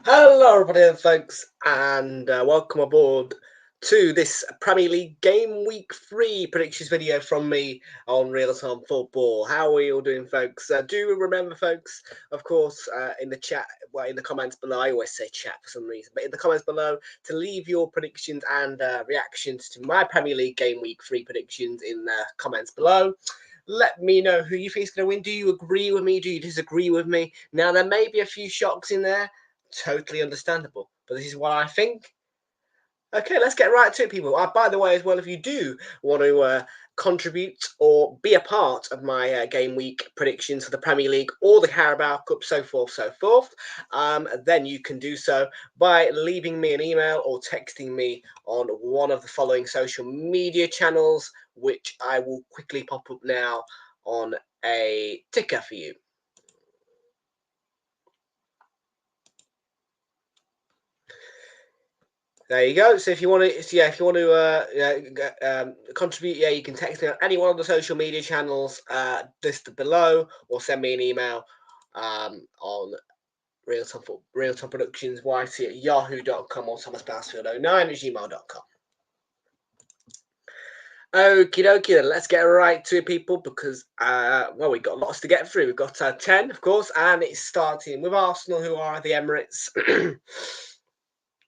Hello, everybody, folks, and welcome aboard to this Premier League Game Week 3 predictions video from me on Real Time Football. How are you all doing, folks? Do remember, folks, of course, in the chat, well, in the comments below, I always say chat for some reason, but in the comments below, to leave your predictions and reactions to my Premier League Game Week 3 predictions in the comments below. Let me know who you think is going to win. Do you agree with me? Do you disagree with me? Now, there may be a few shocks in there. Totally understandable, but this is what I think. Okay, let's get right to it, people. By the way, as well, if you do want to contribute or be a part of my game week predictions for the Premier League or the Carabao Cup, so forth, then you can do so by leaving me an email or texting me on one of the following social media channels, which I will quickly pop up now on a ticker for you. There you go. So if you want to, contribute, you can text me on any one of the social media channels listed below, or send me an email on Real Time Productions YT at yahoo.com or thomasbassfield09 at gmail.com. Okie dokie, then let's get right to it, people, because we've got lots to get through. We've got 10, of course, and it's starting with Arsenal, who are at the Emirates.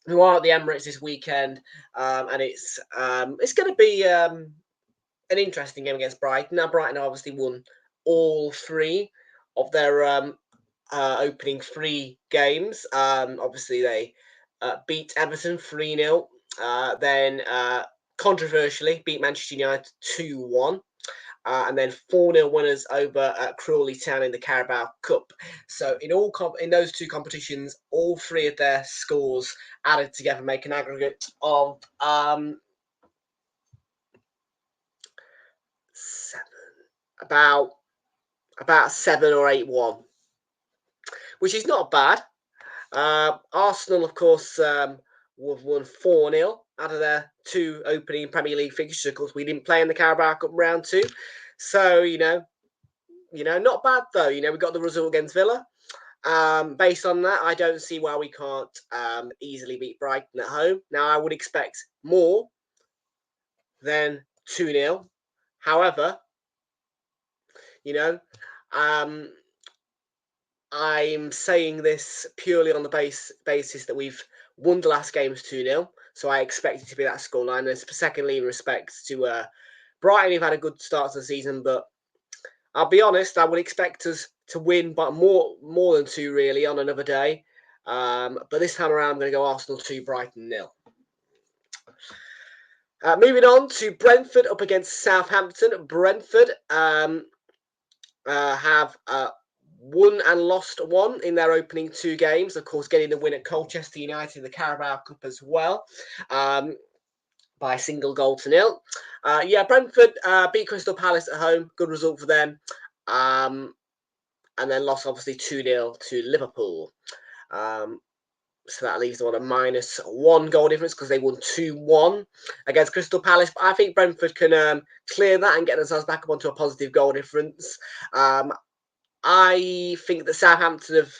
Who are at the Emirates this weekend, and it's going to be an interesting game against Brighton. Now, Brighton obviously won all three of their opening three games. Obviously, they beat Everton 3-0, then controversially beat Manchester United 2-1. And then 4-0 winners over Crawley Town in the Carabao Cup. So in those two competitions, all three of their scores added together make an aggregate of about 7 or 8-1, which is not bad. Arsenal, of course, have won 4-0 out of their two opening Premier League fixtures. Of course, we didn't play in the Carabao Cup round two, so not bad though. We got the result against Villa. Based on that, I don't see why we can't easily beat Brighton at home. Now, I would expect more than 2-0. However, I'm saying this purely on the basis that we've won the last games 2-0. So I expect it to be that scoreline. And secondly, in respect to Brighton, who've had a good start to the season, but I'll be honest, I would expect us to win, but more than two, really, on another day. But this time around, I'm going to go Arsenal 2, Brighton 0. Moving on to Brentford up against Southampton. Brentford have won and lost one in their opening two games. Of course, getting the win at Colchester United in the Carabao Cup as well. By a single goal to nil. Brentford beat Crystal Palace at home. Good result for them. And then lost, obviously, 2-0 to Liverpool. So that leaves them on a -1 goal difference because they won 2-1 against Crystal Palace. But I think Brentford can clear that and get themselves back up onto a positive goal difference. I think that Southampton have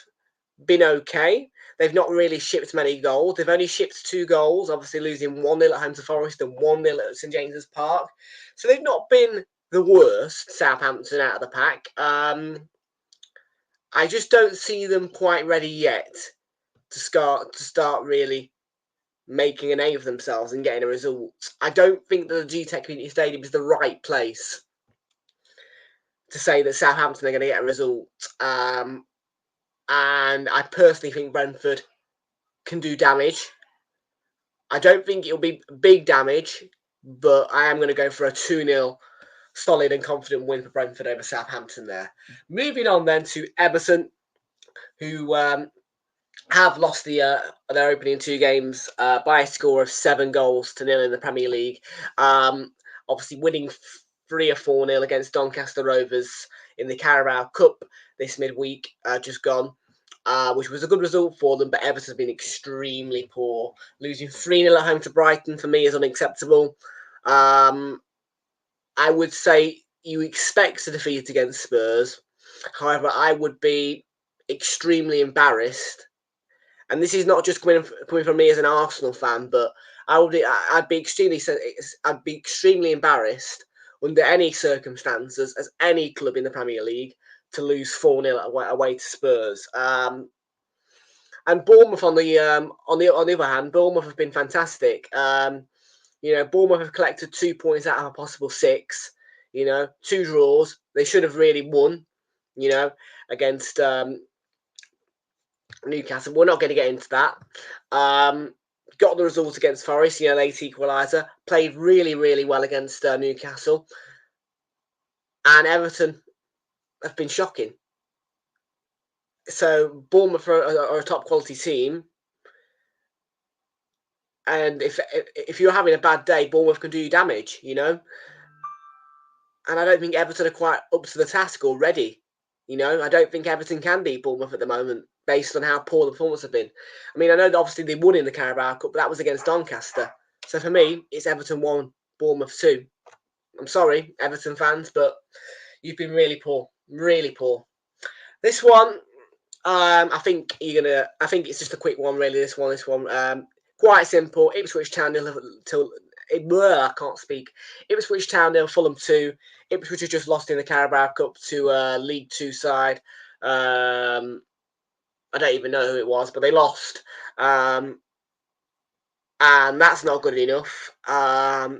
been okay. They've not really shipped many goals. They've only shipped 2 goals, obviously losing 1-0 at home to Forest and 1-0 at St James's Park. So they've not been the worst, Southampton, out of the pack. I just don't see them quite ready yet to start really making a name for themselves and getting a result. I don't think that the G-Tech Community Stadium is the right place to say that Southampton are going to get a result. And I personally think Brentford can do damage. I don't think it'll be big damage, but I am going to go for a 2-0 solid and confident win for Brentford over Southampton there. Moving on then to Everton, who have lost their opening two games by a score of 7-0 in the Premier League. Obviously winning 3 or 4-0 against Doncaster Rovers in the Carabao Cup this midweek, just gone, which was a good result for them, but Everton's been extremely poor. Losing 3-0 at home to Brighton, for me, is unacceptable. I would say you expect a defeat against Spurs. However, I would be extremely embarrassed And this is not just coming from me as an Arsenal fan, but I'd be extremely embarrassed under any circumstances as any club in the Premier League to lose 4-0 away to Spurs. And Bournemouth on the other hand, Bournemouth have been fantastic. Bournemouth have collected 2 points out of a possible 6. 2 draws. They should have really won. Against Newcastle. We're not going to get into that. Got the result against Forest, late equaliser. Played really, really well against Newcastle. And Everton have been shocking. So Bournemouth are a top quality team. And if you're having a bad day, Bournemouth can do you damage, And I don't think Everton are quite up to the task already. I don't think Everton can beat Bournemouth at the moment, based on how poor the performance have been. I mean, I know that obviously they won in the Carabao Cup, but that was against Doncaster. So for me, it's Everton 1, Bournemouth 2. I'm sorry, Everton fans, but you've been really poor. Really poor. This one, I think it's just a quick one, really. This one. Quite simple. Ipswich Town I can't speak. Ipswich Town 0, Fulham 2. Ipswich have just lost in the Carabao Cup to League 2 side. I don't even know who it was, but they lost. And that's not good enough.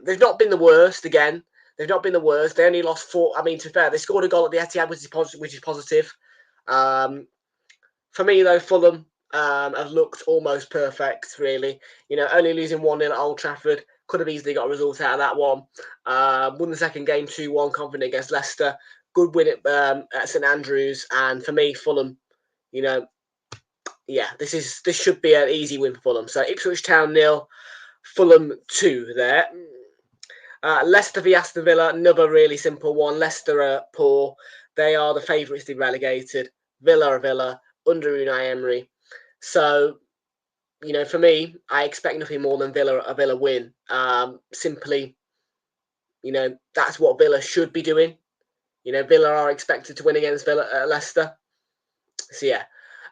They've not been the worst again. They've not been the worst. They only lost 4. I mean, to be fair, they scored a goal at the Etihad, which is positive. For me, though, Fulham have looked almost perfect, really. Only losing 1-0 at Old Trafford. Could have easily got a result out of that one. Won the second game 2-1, confident against Leicester. Good win at St Andrews. And for me, Fulham, this should be an easy win for Fulham. So Ipswich Town 0, Fulham 2 there. Leicester v Aston Villa, another really simple one. Leicester are poor. They are the favourites to be relegated. Villa are Villa, under Unai Emery. So, for me, I expect nothing more than a Villa win. Simply, that's what Villa should be doing. Villa are expected to win against Leicester. So, yeah.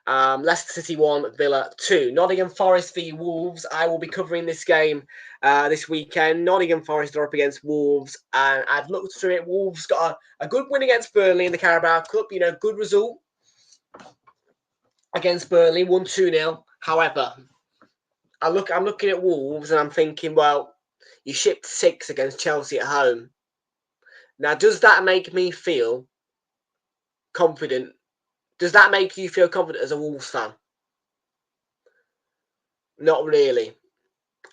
Leicester City 1, Villa 2. Nottingham Forest v Wolves. I will be covering this game this weekend. Nottingham Forest are up against Wolves, and I've looked through it. Wolves got a good win against Burnley in the Carabao Cup. Good result against Burnley, 1-2-0. However, I'm looking at Wolves and I'm thinking, well, you shipped 6 against Chelsea at home. Now, does that make me feel confident? Does that make you feel confident as a Wolves fan? Not really.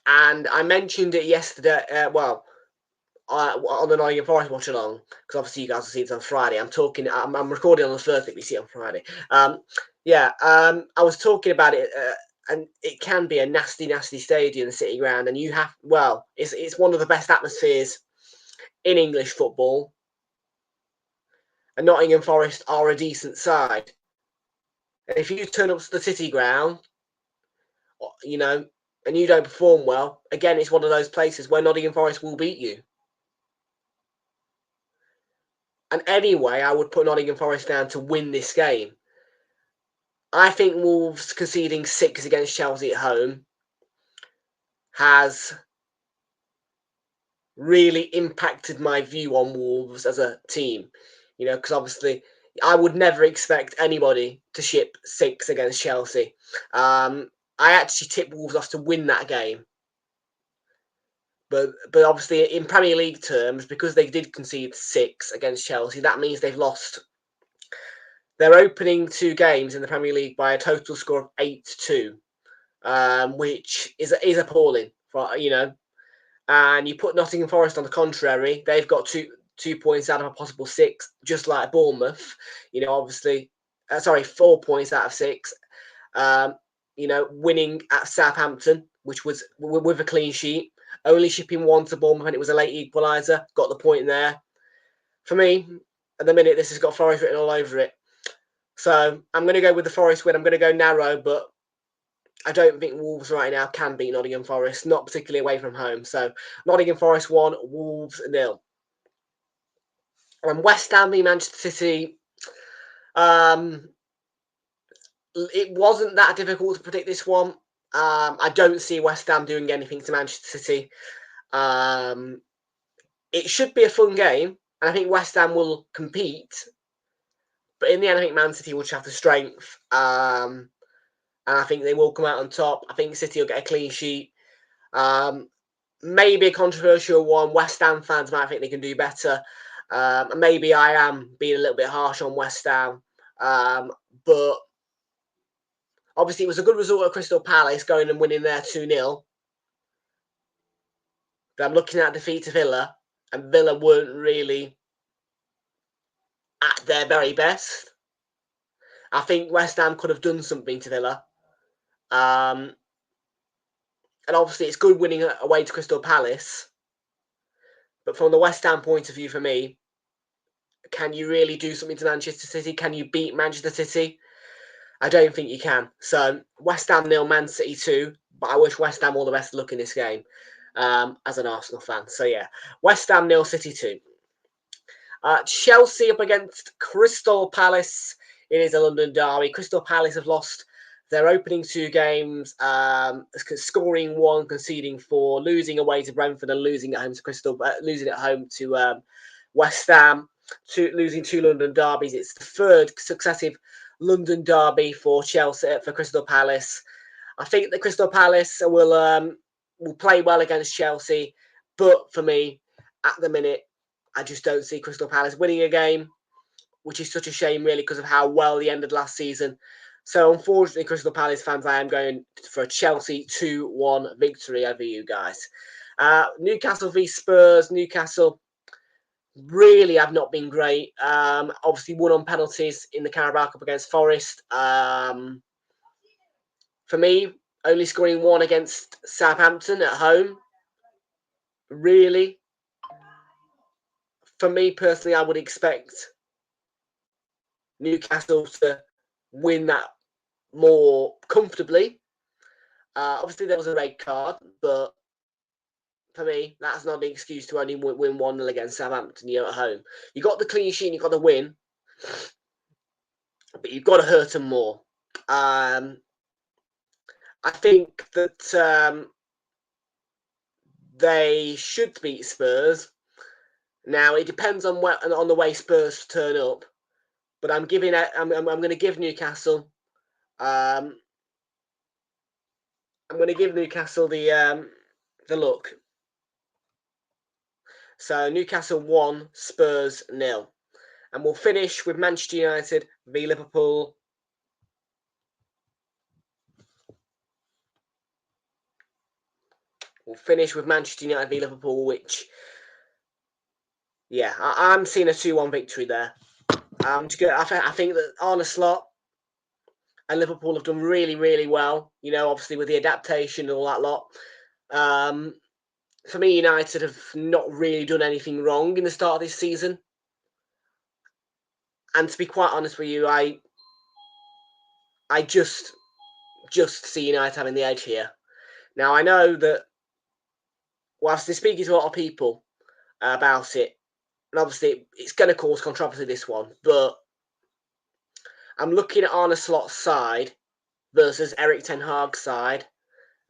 And I mentioned it yesterday, on the Nottingham Forest watch along, because obviously you guys will see it on Friday. I'm recording on the Thursday, we see it on Friday. I was talking about it, and it can be a nasty, nasty stadium, the City Ground, and it's one of the best atmospheres in English football. And Nottingham Forest are a decent side. And if you turn up to the City Ground, and you don't perform well, again, it's one of those places where Nottingham Forest will beat you. And anyway, I would put Nottingham Forest down to win this game. I think Wolves conceding 6 against Chelsea at home has really impacted my view on Wolves as a team. Because obviously I would never expect anybody to ship 6 against Chelsea. I actually tipped Wolves off to win that game. But obviously in Premier League terms, because they did concede 6 against Chelsea, that means they've lost their opening 2 games in the Premier League by a total score of 8-2, which is appalling. And you put Nottingham Forest on the contrary, they've got 2 points out of a possible 6, just like Bournemouth. 4 points out of 6. Winning at Southampton, which was with a clean sheet, only shipping 1 to Bournemouth, and it was a late equaliser. Got the point there. For me, at the minute, this has got Forest written all over it. So I'm going to go with the Forest win. I'm going to go narrow, but I don't think Wolves right now can beat Nottingham Forest, not particularly away from home. So Nottingham Forest 1, Wolves 0. And West Ham v Manchester City. it wasn't that difficult to predict this one. I don't see West Ham doing anything to Manchester City. It should be a fun game, and I think West Ham will compete. But in the end, I think Man City will have the strength, and I think they will come out on top. I think City will get a clean sheet. Maybe a controversial one. West Ham fans might think they can do better. Maybe I am being a little bit harsh on West Ham. But obviously, it was a good result at Crystal Palace going and winning there 2-0. But I'm looking at defeat to Villa, and Villa weren't really at their very best. I think West Ham could have done something to Villa. And obviously, it's good winning away to Crystal Palace. But from the West Ham point of view, for me, can you really do something to Manchester City? Can you beat Manchester City? I don't think you can. So, West Ham 0, Man City 2. But I wish West Ham all the best of luck in this game as an Arsenal fan. So, yeah, West Ham 0, City 2. Chelsea up against Crystal Palace. It is a London derby. Crystal Palace have lost their opening 2 games, scoring 1, conceding 4, losing away to Brentford and losing at home to losing at home to West Ham, losing 2 London derbies. It's the 3rd successive London derby for Crystal Palace. I think that Crystal Palace will play well against Chelsea, but for me, at the minute, I just don't see Crystal Palace winning a game, which is such a shame, really, because of how well they ended last season. So, unfortunately, Crystal Palace fans, I am going for a Chelsea 2-1 victory over you guys. Newcastle v Spurs. Newcastle really have not been great. Obviously, won on penalties in the Carabao Cup against Forest. For me, only scoring 1 against Southampton at home. Really, for me personally, I would expect Newcastle to win that more comfortably. Obviously, there was a red card, but for me, that's not an excuse to only win 1-0 against Southampton, at home. You got the clean sheet, you got the win, but you've got to hurt them more. I think that they should beat Spurs. Now, it depends on the way Spurs turn up, but I'm going to give Newcastle. I'm going to give Newcastle the look. So Newcastle 1, Spurs 0. And we'll finish with Manchester United v Liverpool. We'll finish with Manchester United v Liverpool, which, yeah, I'm seeing a 2-1 victory there. I think that Arne Slot and Liverpool have done really, really well, obviously with the adaptation and all that lot. For me, United have not really done anything wrong in the start of this season. And to be quite honest with you, I just see United having the edge here. Now, I know that whilst they're speaking to a lot of people about it, and obviously it's going to cause controversy, this one, but I'm looking at Arne Slot's side versus Erik ten Hag's side,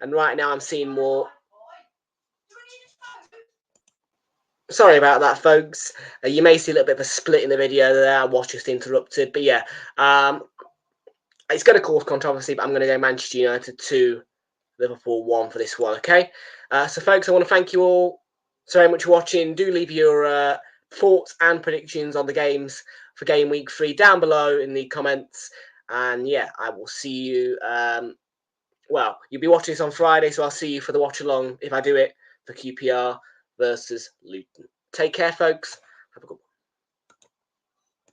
and right now I'm seeing more... Sorry about that, folks. You may see a little bit of a split in the video there. I was just interrupted. But yeah, it's going to cause controversy, but I'm going to go Manchester United 2, Liverpool 1 for this one, okay? So, folks, I want to thank you all so very much for watching. Do leave your thoughts and predictions on the games for Game Week 3 down below in the comments. And, yeah, I will see you... well, you'll be watching this on Friday, so I'll see you for the watch-along, if I do it, for QPR versus Luton. Take care, folks. Have a good one.